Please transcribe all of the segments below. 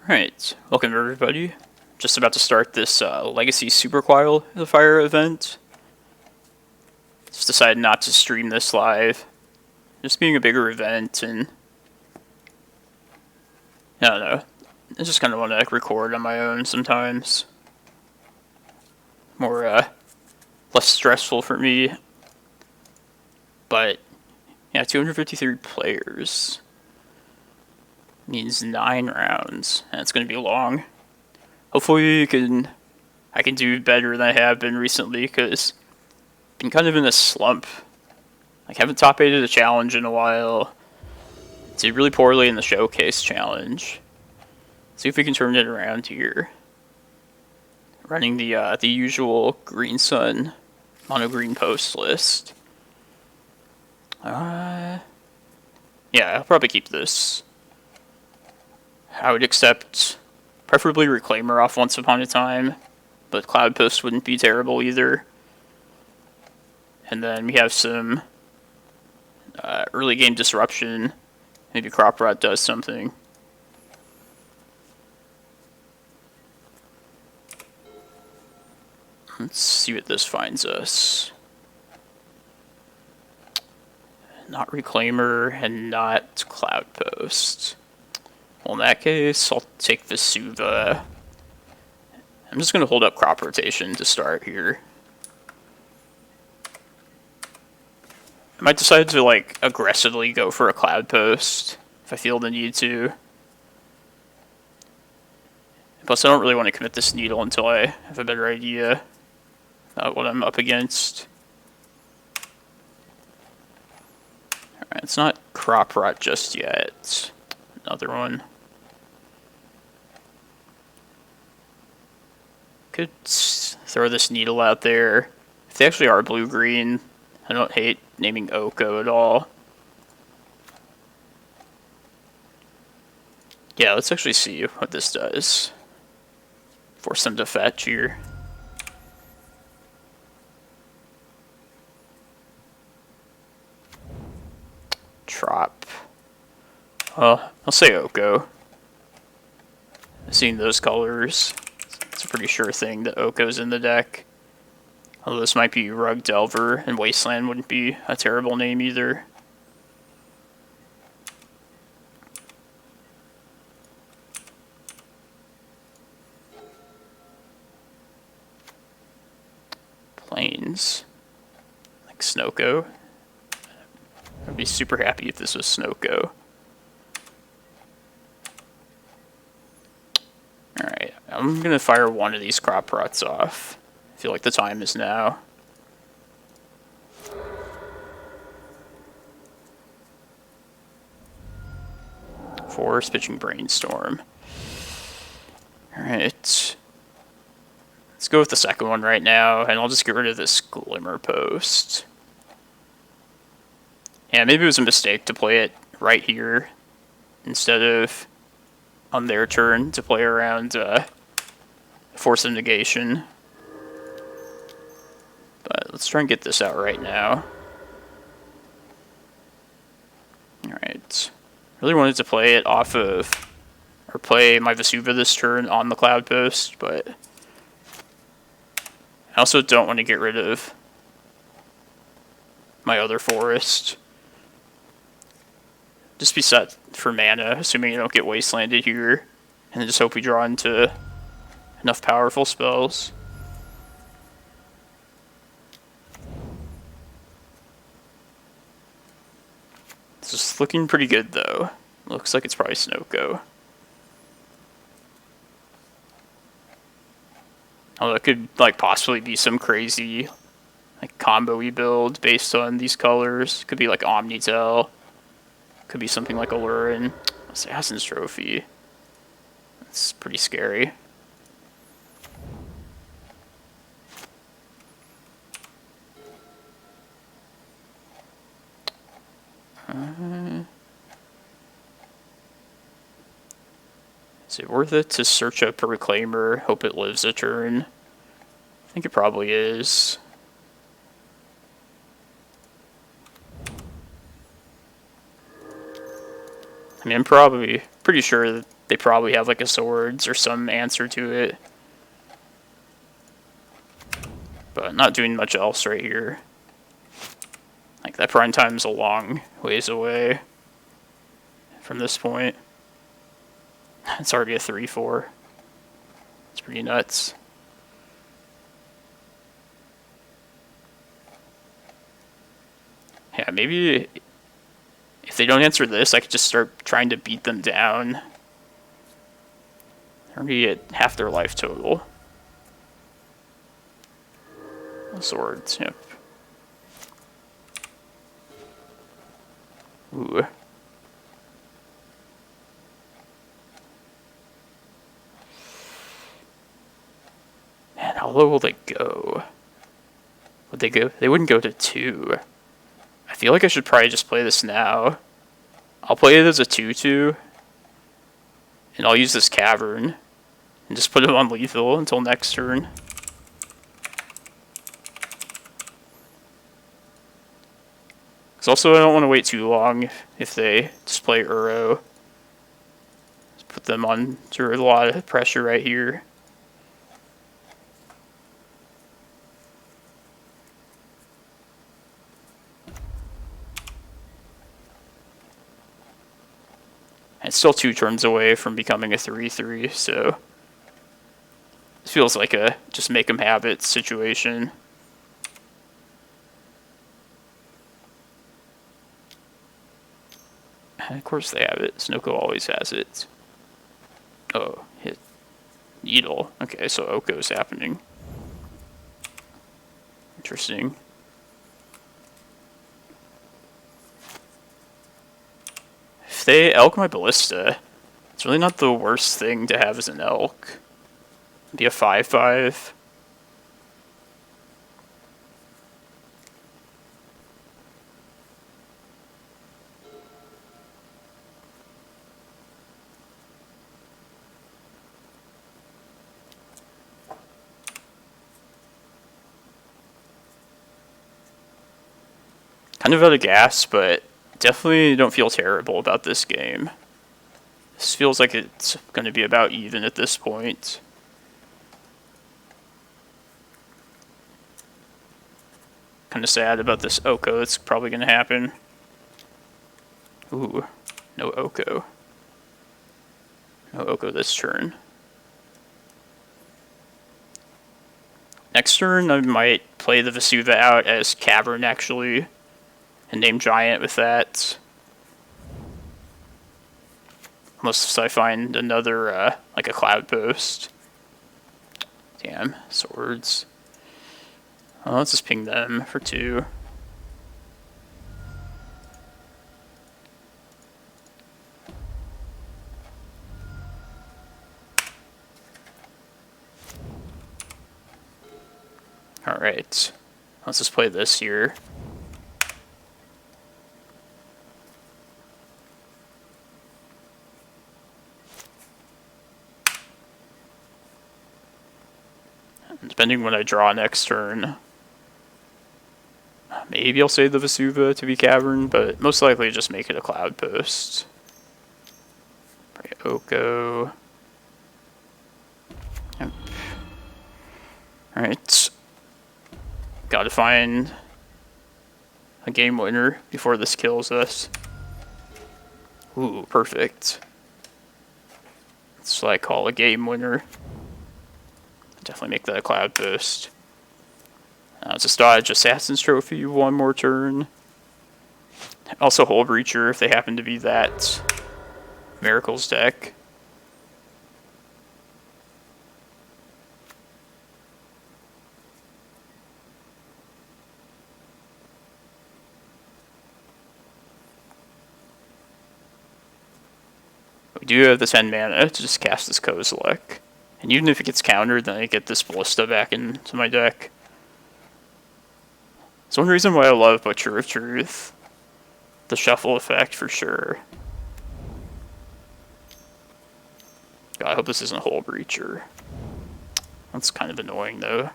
Alright, welcome everybody. Just about to start this Legacy Super Qualifier event. Just decided not to stream this live. Just being a bigger event, and I don't know. I just kind of want to record on my own sometimes. More, less stressful for me. But, yeah, 253 players. Means 9 rounds, and it's going to be long. Hopefully I can do better than I have been recently, because I've been kind of in a slump. Like, haven't top 8'd a challenge in a while. Did really poorly in the showcase challenge. See if we can turn it around here. Running the usual green sun mono green post list. Yeah, I'll probably keep this. I would accept preferably Reclaimer off Once Upon a Time, but Cloudpost wouldn't be terrible either. And then we have some early game disruption. Maybe Crop Rot does something. Let's see what this finds us. Not Reclaimer and not Cloudpost. Well, in that case, I'll take Vesuva. I'm just going to hold up Crop Rotation to start here. I might decide to, like, aggressively go for a Cloudpost if I feel the need to. Plus, I don't really want to commit this Needle until I have a better idea about what I'm up against. Alright, it's not Crop Rot just yet. Another one. Could throw this Needle out there. If they actually are blue-green, I don't hate naming Oko at all. Yeah, let's actually see what this does. Force them to fetch here. Trop. Well, I'll say Oko. Seeing those colors, it's a pretty sure thing that Oko's in the deck. Although this might be Rug Delver, and Wasteland wouldn't be a terrible name either. Plains. Like Snowko. I'd be super happy if this was Snowko. Alright, I'm gonna fire one of these Crop Rots off. I feel like the time is now. Force pitching Brainstorm. Alright. Let's go with the second one right now, and I'll just get rid of this Glimmerpost. Yeah, maybe it was a mistake to play it right here instead of on their turn to play around Force of Negation. But let's try and get this out right now. Alright. Really wanted to play it off of, or play my Vesuva this turn on the Cloudpost, but I also don't want to get rid of my other forest. Just be set for mana, assuming you don't get wastelanded here, and then just hope we draw into enough powerful spells. This is looking pretty good though. Looks like it's probably Snowko. Although it could like possibly be some crazy like combo-y build based on these colors. Could be like Omnitel. Could be something like Allurin. Assassin's Trophy. That's pretty scary. Is it worth it to search up a Reclaimer, hope it lives a turn? I think it probably is. I mean, I'm probably pretty sure that they probably have like a swords or some answer to it. But not doing much else right here. Like, that prime time's a long ways away from this point. It's already a 3-4. It's pretty nuts. Yeah, maybe if they don't answer this, I could just start trying to beat them down. They're already at half their life total. Swords, yep. Ooh. Man, how low will they go? Would they go? They wouldn't go to 2. I feel like I should probably just play this now. I'll play it as a 2-2. And I'll use this Cavern. And just put him on lethal until next turn. Because also I don't want to wait too long if they just play Uro. Just put them under a lot of pressure right here. It's still 2 turns away from becoming a 3-3, so this feels like a just make 'em have it situation. And of course they have it. Snowko always has it. Oh, hit Needle. Okay, so Oko's happening. Interesting. If they elk my Ballista, it's really not the worst thing to have as an elk. Be a 5-5. Kind of out of gas, but definitely don't feel terrible about this game. This feels like it's going to be about even at this point. Kind of sad about this Oko that's probably going to happen. Ooh, no Oko. No Oko this turn. Next turn I might play the Vesuva out as Cavern actually. And name Giant with that. Unless I find another, like a Cloudpost. Damn, swords. Well, let's just ping them for 2. Alright. Let's just play this here. Depending when I draw next turn, maybe I'll save the Vesuva to be Cavern, but most likely just make it a Cloudpost. Oko. Yep. Alright. Gotta find a game winner before this kills us. Ooh, perfect. That's what I call a game winner. Definitely make that a Cloudpost. Just dodge Assassin's Trophy 1 more turn. Also Hole Breacher if they happen to be that Miracles deck. We do have the 10 mana to just cast this Kozilek. And even if it gets countered, then I get this Ballista back into my deck. It's one reason why I love Butcher of Truth. The shuffle effect, for sure. God, I hope this isn't Hole Breacher. That's kind of annoying, though.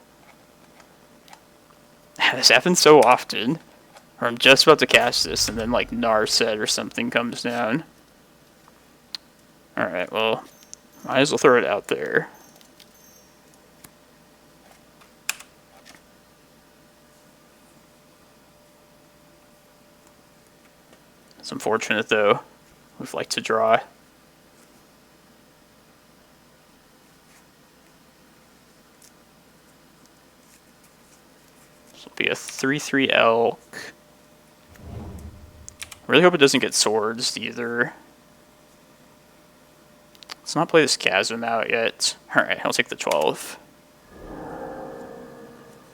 This happens so often. Where I'm just about to cast this, and then, like, Narset or something comes down. Alright, well, might as well throw it out there. It's unfortunate, though. We'd like to draw. This will be a 3/3 elk. Really hope it doesn't get swords either. Let's not play this chasm out yet. Alright, I'll take the 12. I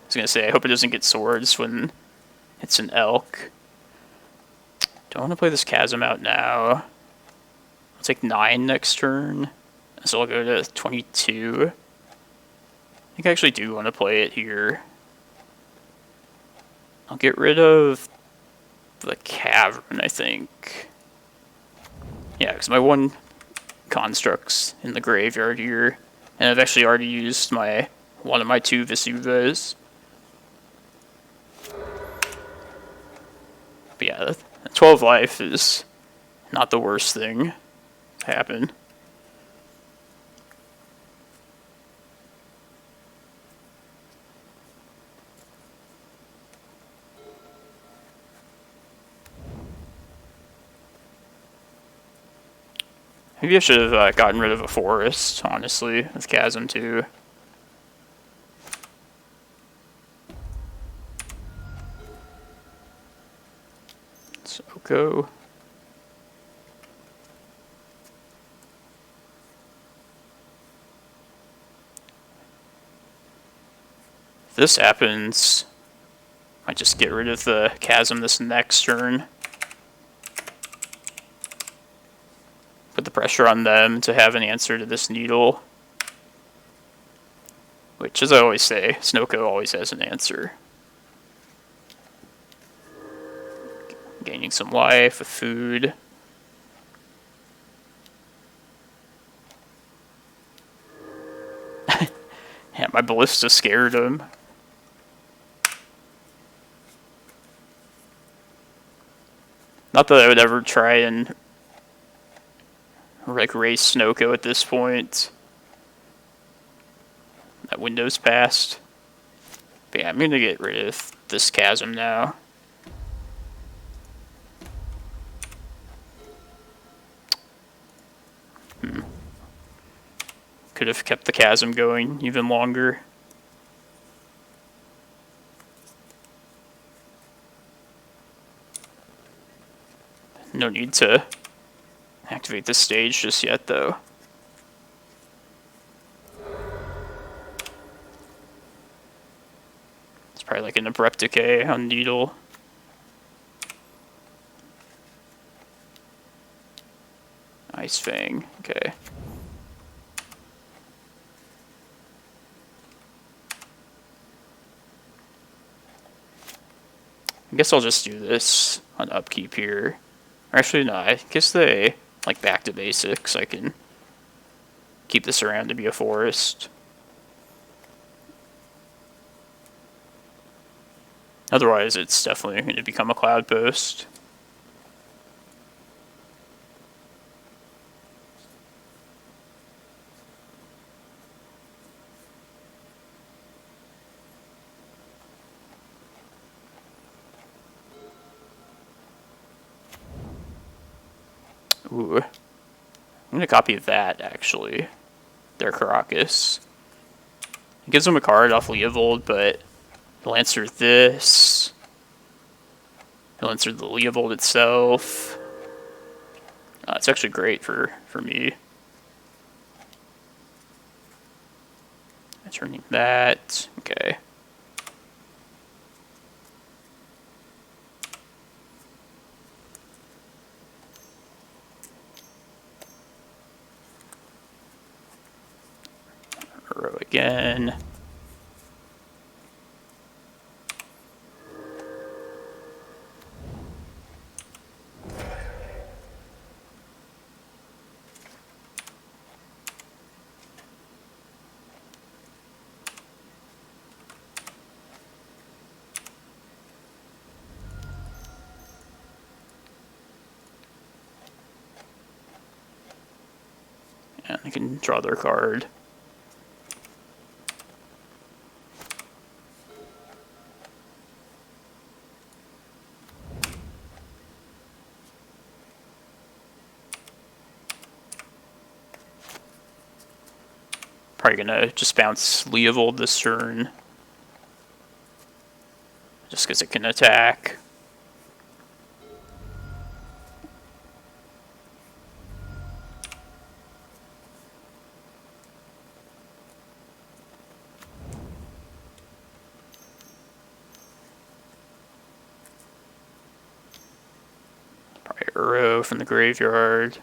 was gonna say, I hope it doesn't get swords when it's an elk. Don't want to play this chasm out now. I'll take 9 next turn. So I'll go to 22. I think I actually do want to play it here. I'll get rid of the cavern, I think. Yeah, because my one construct's in the graveyard here. And I've actually already used one of my 2 Vesuvas. But yeah, 12 life is not the worst thing to happen. Maybe I should have gotten rid of a forest, honestly, with Chasm too. Snowko. If this happens, I might just get rid of the Chasm this next turn. Put the pressure on them to have an answer to this Needle. Which, as I always say, Snowko always has an answer. Gaining some life with food. Yeah, my Ballista scared him. Not that I would ever try and race Snowko at this point. That window's passed. But yeah, I'm gonna get rid of this Chasm now. Could have kept the Chasm going even longer. No need to activate this stage just yet, though. It's probably like an abrupt decay on Needle. Ice Fang, okay. I guess I'll just do this on upkeep here. Actually, no, I guess they like back to basics. I can keep this around to be a forest. Otherwise, it's definitely going to become a Cloudpost. Ooh. I'm gonna copy that, actually. Their Karakas. It gives them a card off Leovold, but he'll answer this. He'll answer the Leovold itself. It's actually great for me. Turning that. Okay. Row again. Yeah, they can draw their card. Probably gonna just bounce Leovold this turn. Just because it can attack. Probably Uro from the graveyard.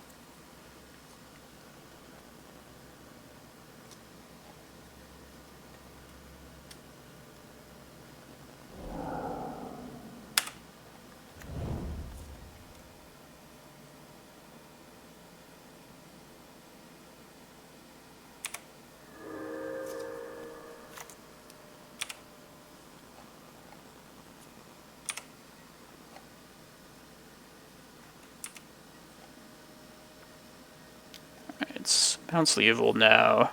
It's bounce Leovold now.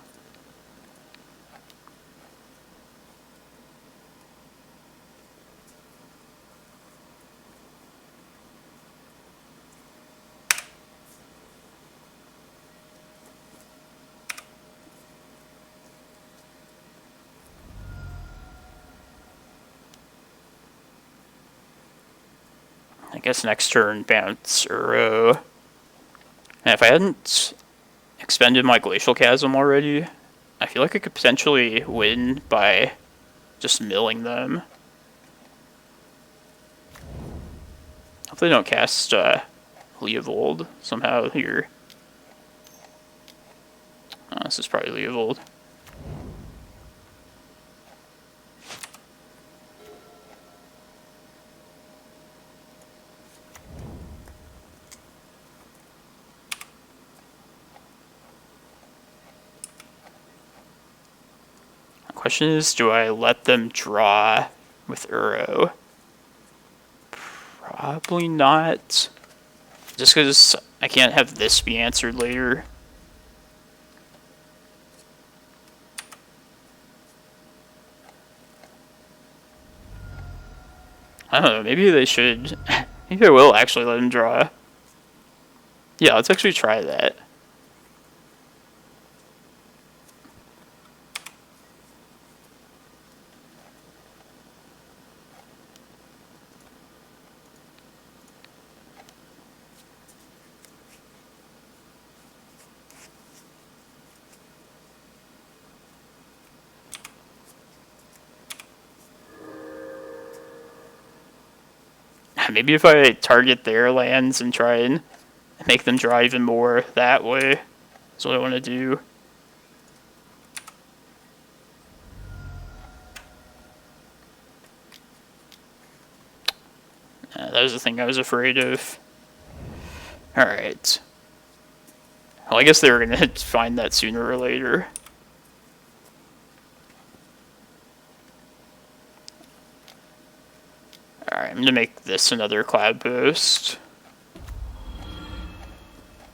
I guess next turn bounce Uro. And if I hadn't expended my Glacial Chasm already, I feel like I could potentially win by just milling them. Hopefully they don't cast Leovold somehow here. Oh, this is probably Leovold. Question is, do I let them draw with Uro? Probably not. Just because I can't have this be answered later. I don't know, maybe they should. Maybe I will actually let him draw. Yeah, let's actually try that. Maybe if I target their lands and try and make them draw even more that way. That's what I want to do. That was the thing I was afraid of. Alright. Well, I guess they were going to find that sooner or later. Alright, I'm going to make this another Cloudpost.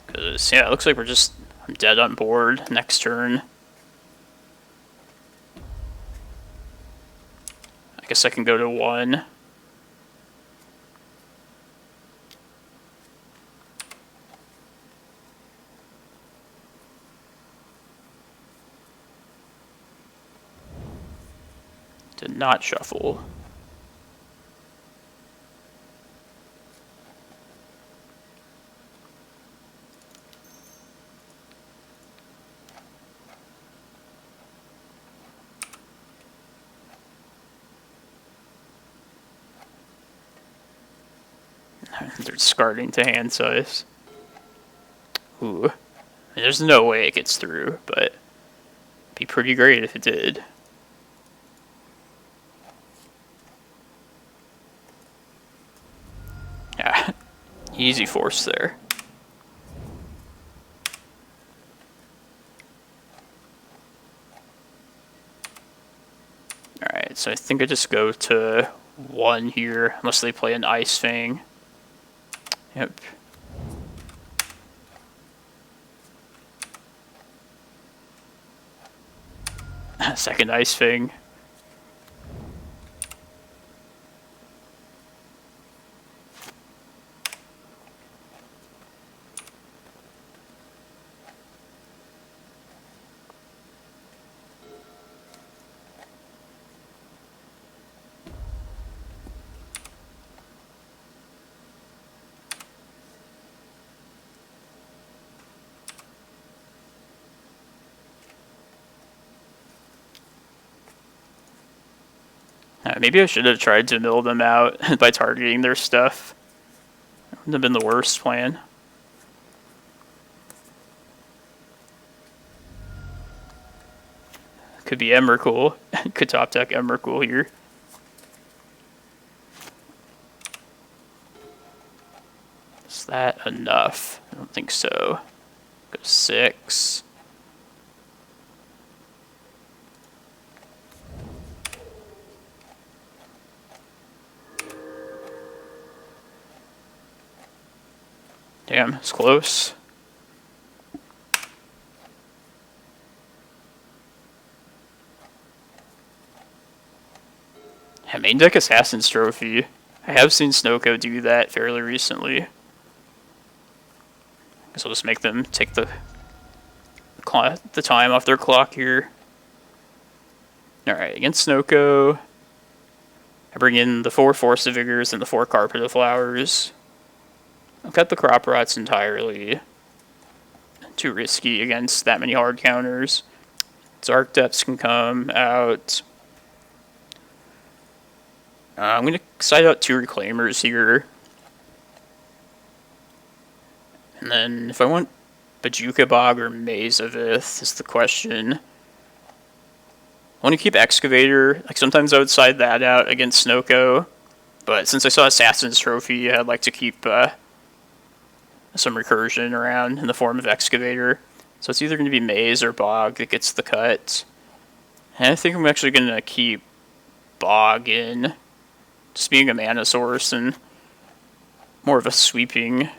Because, yeah, it looks like I'm dead on board next turn. I guess I can go to 1. Did not shuffle. They're discarding to hand size. Ooh. There's no way it gets through, but it'd be pretty great if it did. Yeah. Easy force there. Alright, so I think I just go to 1 here, unless they play an Ice Fang. Yep. Second Ice Fang. Maybe I should have tried to mill them out by targeting their stuff. That would have been the worst plan. Could be Emrakul. Could top deck Emrakul here. Is that enough? I don't think so. Go 6. Damn, it's close. Yeah, main deck Assassin's Trophy. I have seen Snowko do that fairly recently. Guess I'll just make them take the time off their clock here. Alright, against Snowko, I bring in the 4 Force of Vigors and the 4 Carpet of Flowers. I'll cut the Crop Rots entirely. Too risky against that many hard counters. Dark Depths can come out. I'm going to side out 2 Reclaimers here. And then if I want Bojuka Bog or Maze of Ith is the question. I want to keep Excavator. Like sometimes I would side that out against Snowko. But since I saw Assassin's Trophy, I'd like to keep some recursion around in the form of Excavator. So it's either going to be Maze or Bog that gets the cut. And I think I'm actually going to keep Bog in. Just being a mana source and more of a sweeping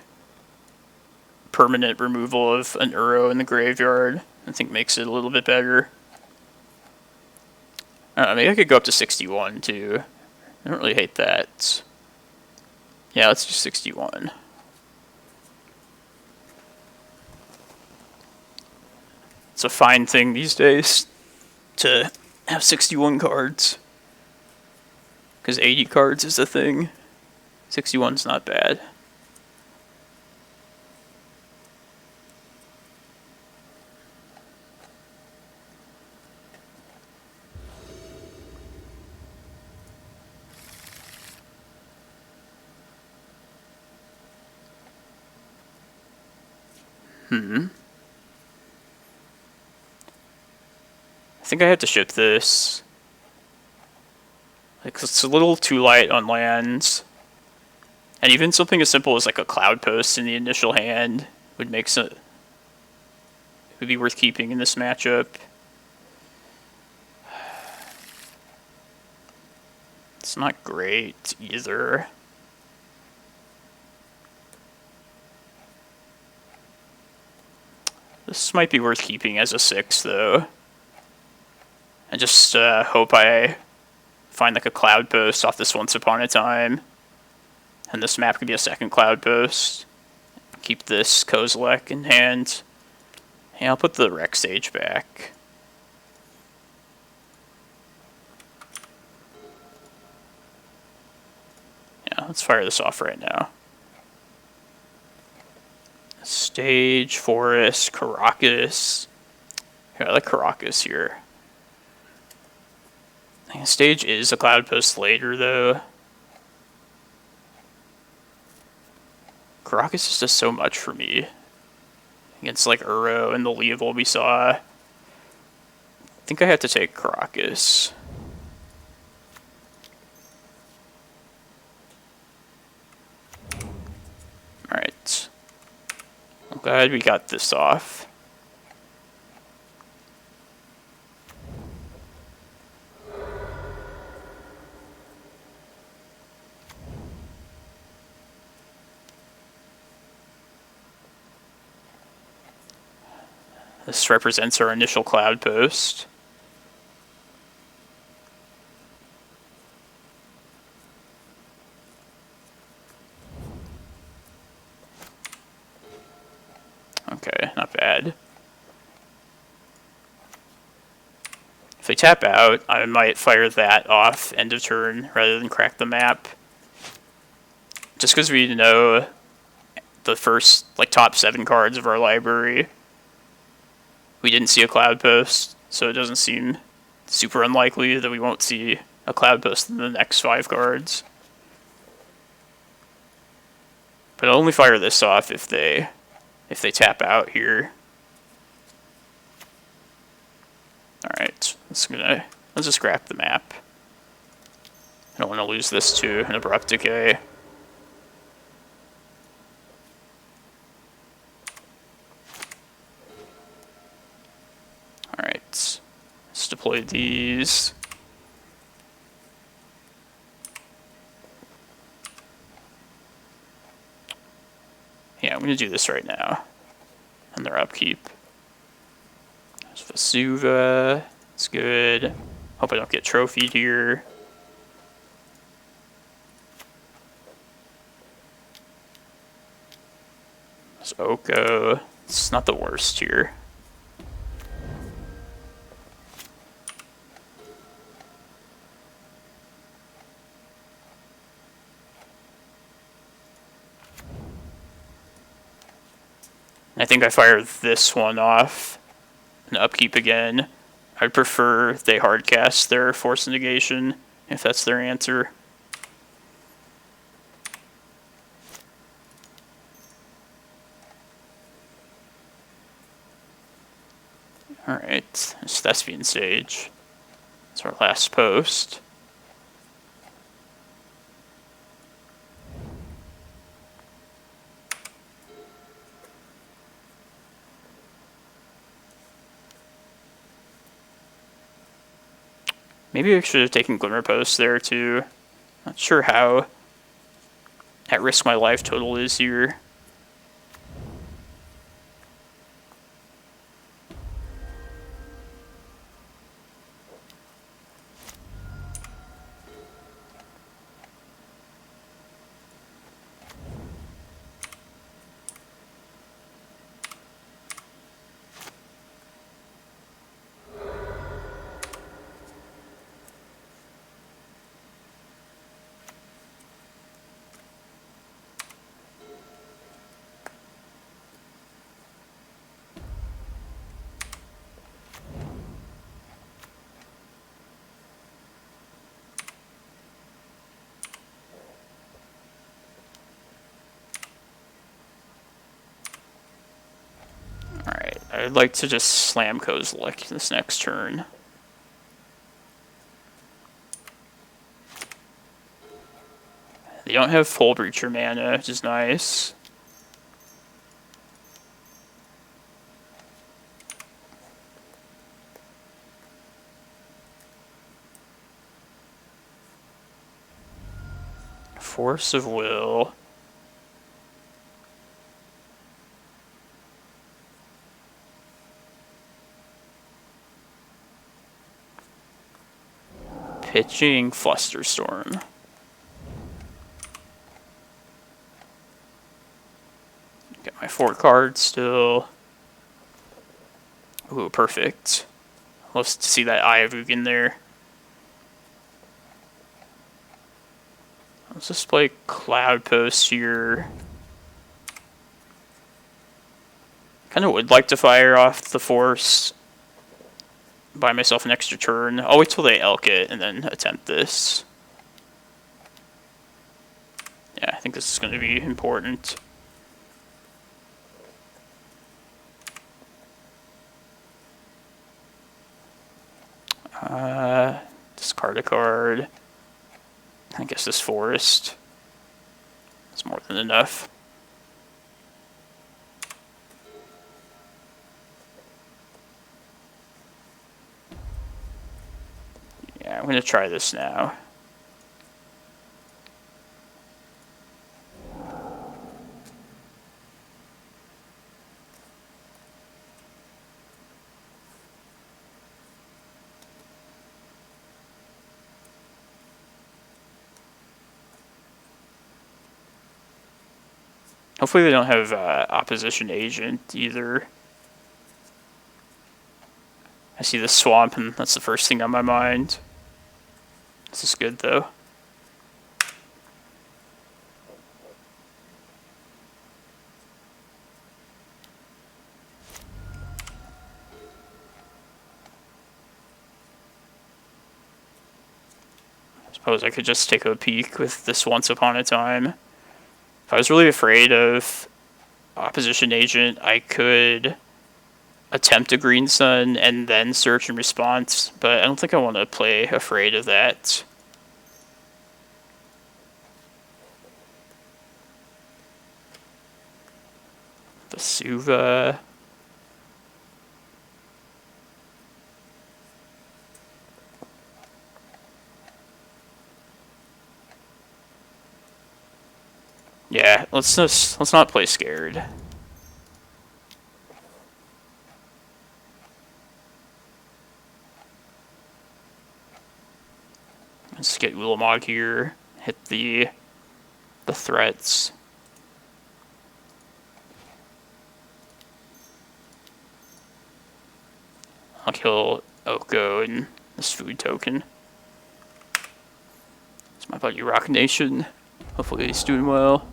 permanent removal of an Uro in the graveyard, I think makes it a little bit better. Maybe I could go up to 61 too. I don't really hate that. Yeah, let's do 61. It's a fine thing these days to have 61 cards. Because 80 cards is a thing. 61's not bad. I think I have to ship this. Like, it's a little too light on lands. And even something as simple as like a Cloudpost in the initial hand would make some... would be worth keeping in this matchup. It's not great either. This might be worth keeping as a 6 though. And just hope I find like a Cloudpost off this Once Upon a Time. And this map could be a second Cloudpost. Keep this Kozilek in hand. Yeah, I'll put the Rec Sage back. Yeah, let's fire this off right now. Stage, Forest, Karakas. Yeah, I like Karakas here. I think Stage is a Cloudpost later, though. Karakas just does so much for me. Against, like, Uro and the Level we saw. I think I have to take Karakas. Alright. I'm glad we got this off. This represents our initial Cloudpost. If they tap out, I might fire that off end of turn rather than crack the map. Just because we know the first top 7 cards of our library, we didn't see a Cloudpost, so it doesn't seem super unlikely that we won't see a Cloudpost in the next 5 cards. But I'll only fire this off if they tap out here. Alright, let's just scrap the map. I don't want to lose this to an Abrupt Decay. Alright, let's deploy these. Yeah, I'm going to do this right now. And their upkeep. There's Vesuva. It's good. Hope I don't get trophied here. There's Oko. It's not the worst here. I think I fire this one off and upkeep again. I'd prefer they hardcast their Force Negation if that's their answer. Alright, it's Thespian Sage. It's our last post. Maybe I should have taken Glimmerpost there too. Not sure how at risk my life total is here. I'd like to just slam Kozilek this next turn. They don't have full Breacher mana, which is nice. Force of Will. Pitching Flusterstorm. Get my 4 cards still. Ooh, perfect. Love to see that Eye of Ugin there. Let's just play Cloudpost here. Kind of would like to fire off the Force. Buy myself an extra turn. I'll wait till they elk it and then attempt this. Yeah, I think this is going to be important. Discard a card. I guess this Forest is more than enough. Yeah, I'm going to try this now. Hopefully they don't have opposition agent either. I see the swamp, and that's the first thing on my mind. This is good, though. I suppose I could just take a peek with this Once Upon a Time. If I was really afraid of Opposition Agent, I could attempt a Green Sun and then search and response, but I don't think I want to play afraid of that. Vesuva. Yeah, let's not play scared. Let's get Ulamog here. Hit the threats. I'll kill Oko and this food token. It's my buddy Rock Nation. Hopefully he's doing well.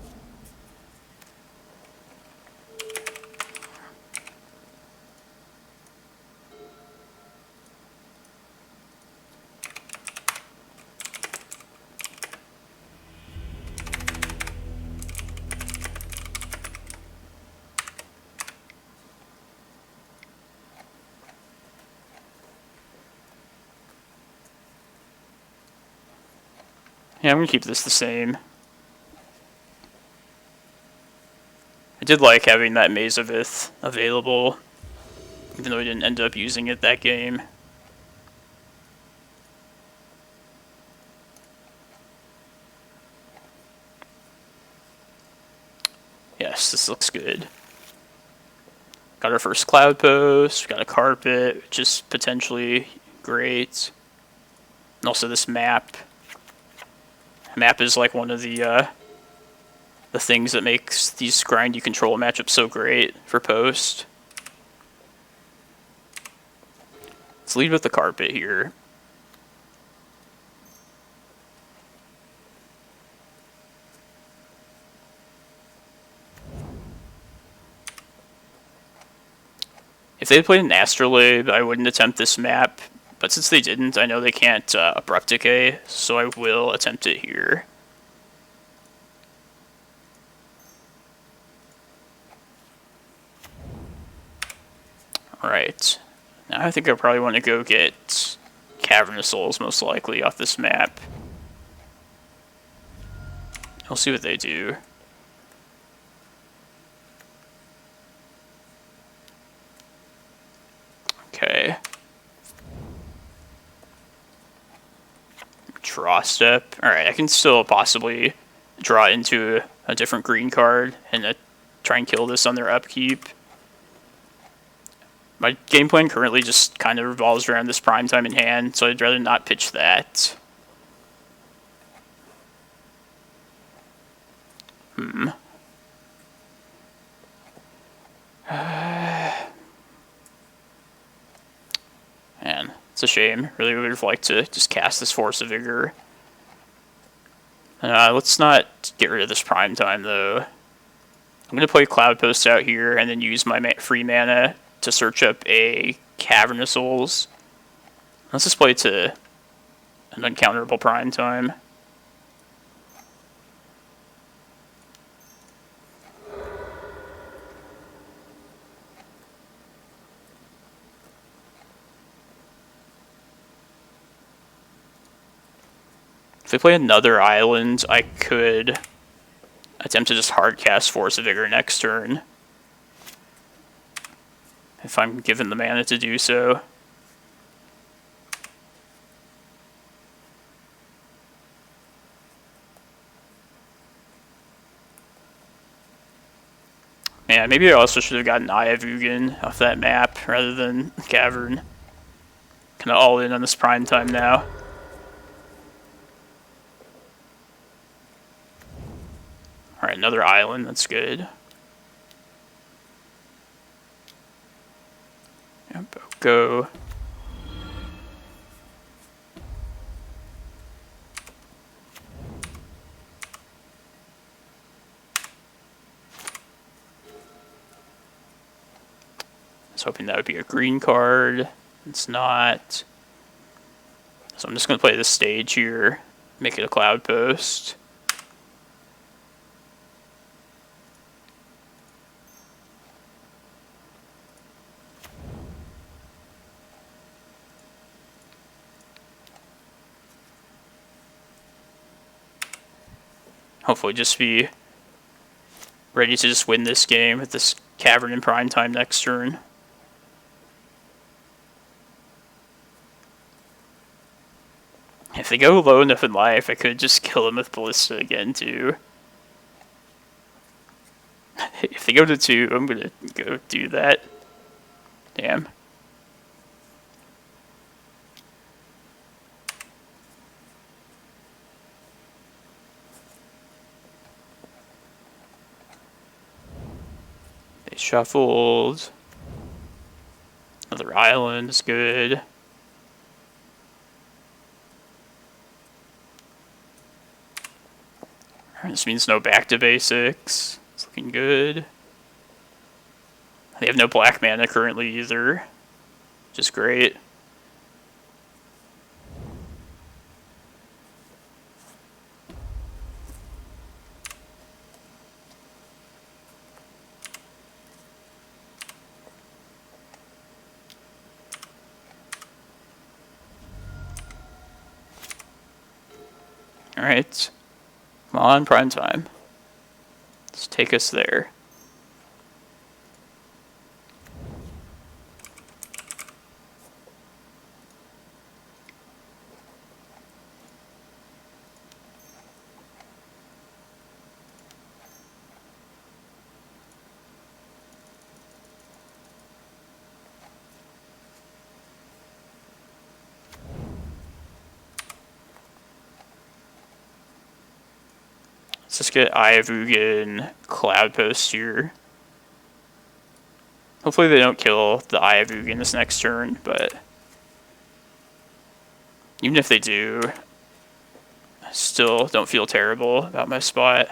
Yeah, I'm gonna keep this the same. I did like having that Maze of Ith available, even though I didn't end up using it that game. Yes, this looks good. Got our first Cloudpost, got a carpet, which is potentially great. And also this map. Map is like one of the things that makes these grindy control matchups so great for post. Let's lead with the carpet here. If they played an Astrolabe, I wouldn't attempt this map. But since they didn't, I know they can't Abrupt Decay, so I will attempt it here. Alright. Now I think I probably want to go get Cavern of Souls, most likely, off this map. I'll see what they do. Okay. Draw step. Alright, I can still possibly draw into a different green card and try and kill this on their upkeep. My game plan currently just kind of revolves around this prime time in hand, so I'd rather not pitch that. Man, it's a shame. Really would have liked to just cast this Force of Vigor. Let's not get rid of this prime time, though. I'm going to play Cloudpost out here and then use my free mana to search up a Cavern of Souls. Let's just play to an uncounterable prime time. If they play another island, I could attempt to just hardcast Force of Vigor next turn. If I'm given the mana to do so. Yeah, maybe I also should have gotten Eye of Ugin off that map rather than Cavern. Kind of all in on this prime time now. Alright, another island, that's good. Yep, go. hoping that would be a green card. It's not. So I'm just going to play this stage here, make it a Cloudpost. Hopefully just be ready to just win this game with this Cavern in prime time next turn. If they go low enough in life, I could just kill them with Ballista again too. If they go to 2, I'm gonna go do that. Damn. They shuffled. Another island is good. This means no back to basics. It's looking good. They have no black mana currently either, which is great. Alright. Come on, prime time. Let's take us there. Let's just get Eye of Ugin, Cloudpost here. Hopefully they don't kill the Eye of Ugin this next turn, but even if they do, I still don't feel terrible about my spot.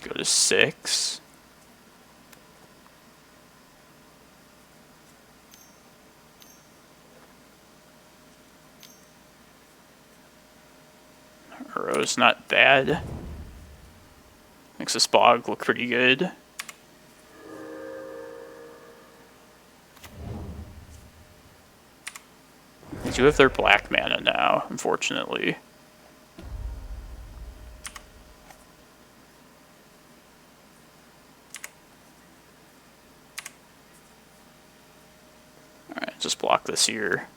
Go to 6. Arrow's not bad. Makes this bog look pretty good. They do have their black mana now, unfortunately. Alright, just block this here.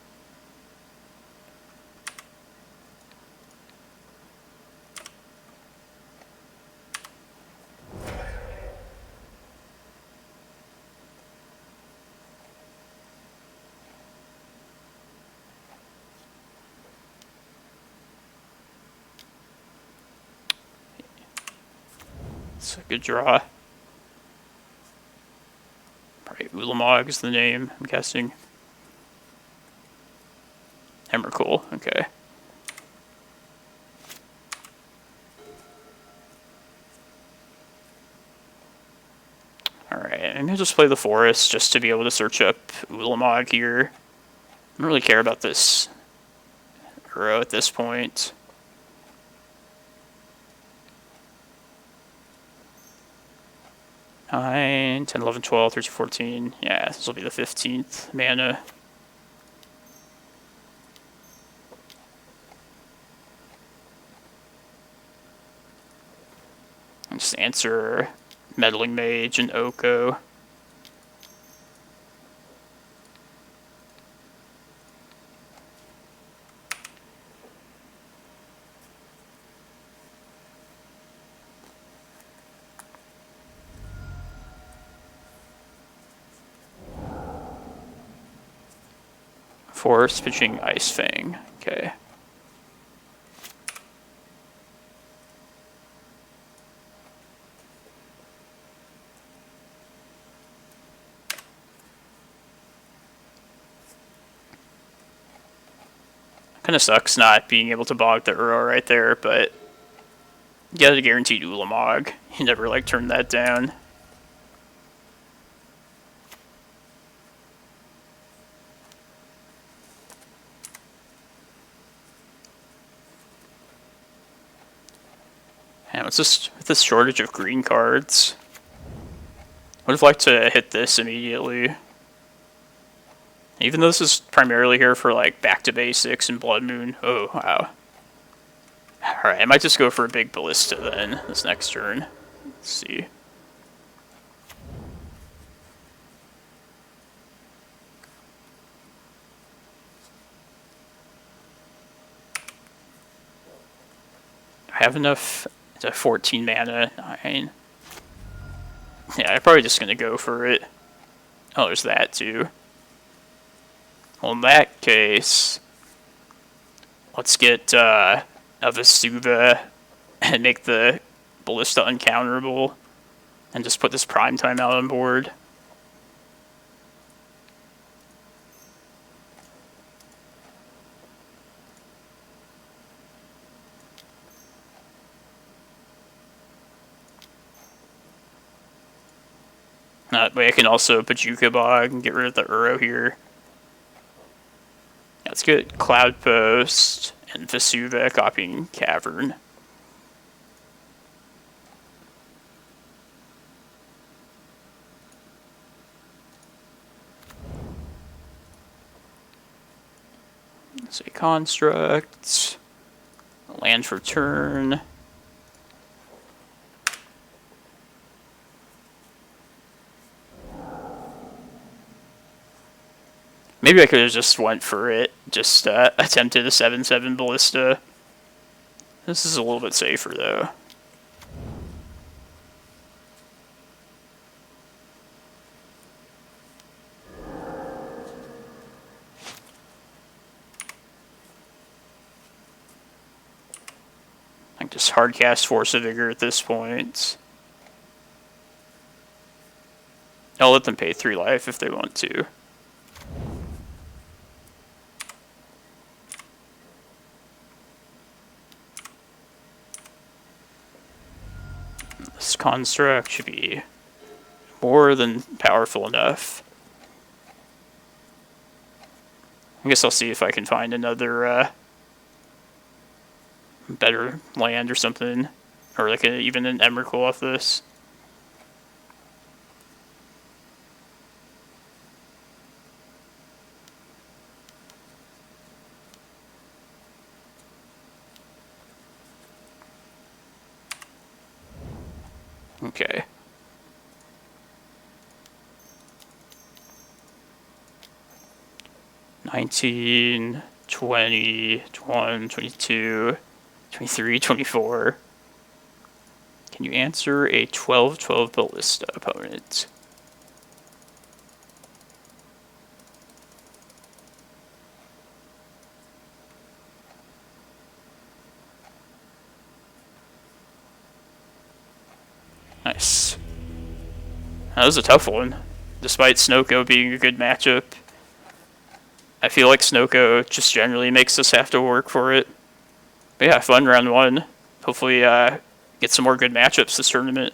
It's a good draw. Probably Ulamog is the name, I'm guessing. Emrakul, okay. Alright, I'm gonna just play the forest just to be able to search up Ulamog here. I don't really care about this Uro at this point. Nine, 10, 11, 12, 13, 14. Yeah, this will be the 15th mana. And just answer Meddling Mage and Oko. Force pitching Ice Fang. Okay. Kind of sucks not being able to bog the Uro right there, but you got a guaranteed Ulamog. You never like turn that down. And it's just with this shortage of green cards. I would have liked to hit this immediately. Even though this is primarily here for like back to basics and Blood Moon. Oh, wow. Alright, I might just go for a big Ballista then, this next turn. Let's see. I have enough. It's a 14 mana, 9. Yeah, I'm probably just gonna go for it. Oh, there's that too. Well, in that case, let's get a Vesuva and make the Ballista uncounterable, and just put this Prime Time out on board. That way I can also Bojuka Bog and get rid of the Uro here. Let's get Cloudpost and Vesuva copying Cavern. Let's say Construct. Land for turn. Maybe I could have just went for it. Just attempted a 7/7 Ballista. This is a little bit safer though. I can just hardcast Force of Vigor at this point. I'll let them pay 3 life if they want to. This construct should be more than powerful enough. I guess I'll see if I can find another better land or something, or like even an Emrakul off this. Okay. $19, $20, $21, $22, $23, $24. Can you answer a 12/12 Ballista opponent? Nice. That was a tough one. Despite Snowko being a good matchup, I feel like Snowko just generally makes us have to work for it. But yeah, fun round 1. Hopefully get some more good matchups this tournament.